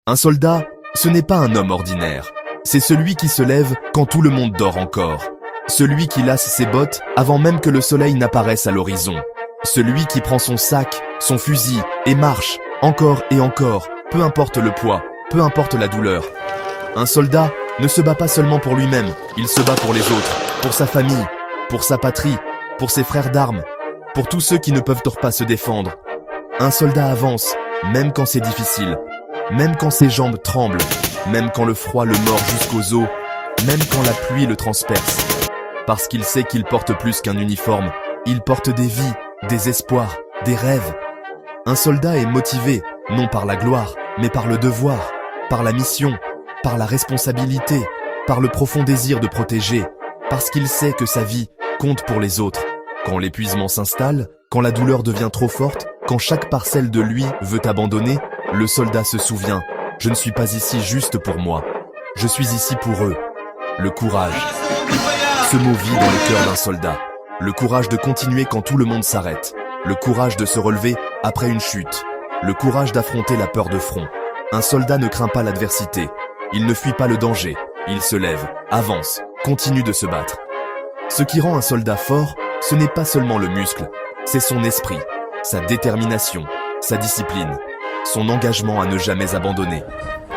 Un soldat, ce n'est pas un homme ordinaire. C'est celui qui se lève quand tout le monde dort encore. Celui qui lasse ses bottes avant même que le soleil n'apparaisse à l'horizon. Celui qui prend son sac, son fusil et marche, encore et encore, peu importe le poids, peu importe la douleur. Un soldat ne se bat pas seulement pour lui-même, il se bat pour les autres, pour sa famille, pour sa patrie, pour ses frères d'armes, pour tous ceux qui ne peuvent pas se défendre. Un soldat avance, même quand c'est difficile, même quand ses jambes tremblent, même quand le froid le mord jusqu'aux os, même quand la pluie le transperce. Parce qu'il sait qu'il porte plus qu'un uniforme, il porte des vies, des espoirs, des rêves. Un soldat est motivé, non par la gloire, mais par le devoir, par la mission, par la responsabilité, par le profond désir de protéger, parce qu'il sait que sa vie compte pour les autres. Quand l'épuisement s'installe, quand la douleur devient trop forte, quand chaque parcelle de lui veut abandonner, le soldat se souvient, je ne suis pas ici juste pour moi, je suis ici pour eux. Le courage. Ce mot vit dans le cœur d'un soldat. Le courage de continuer quand tout le monde s'arrête. Le courage de se relever après une chute. Le courage d'affronter la peur de front. Un soldat ne craint pas l'adversité. Il ne fuit pas le danger. Il se lève, avance, continue de se battre. Ce qui rend un soldat fort, ce n'est pas seulement le muscle, c'est son esprit, sa détermination, sa discipline, son engagement à ne jamais abandonner.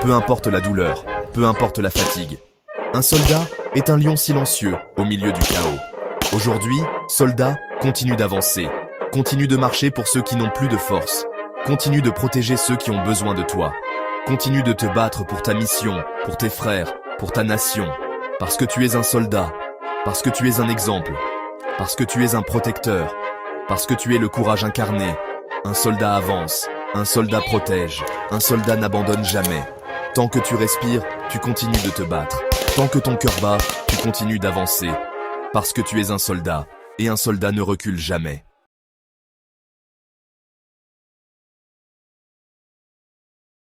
Peu importe la douleur, peu importe la fatigue. Un soldat est un lion silencieux au milieu du chaos. Aujourd'hui, soldat, continue d'avancer. Continue de marcher pour ceux qui n'ont plus de force. Continue de protéger ceux qui ont besoin de toi. Continue de te battre pour ta mission, pour tes frères, pour ta nation. Parce que tu es un soldat. Parce que tu es un exemple. Parce que tu es un protecteur. Parce que tu es le courage incarné. Un soldat avance. Un soldat protège. Un soldat n'abandonne jamais. Tant que tu respires, tu continues de te battre. Tant que ton cœur bat, tu continues d'avancer. Parce que tu es un soldat. Et un soldat ne recule jamais.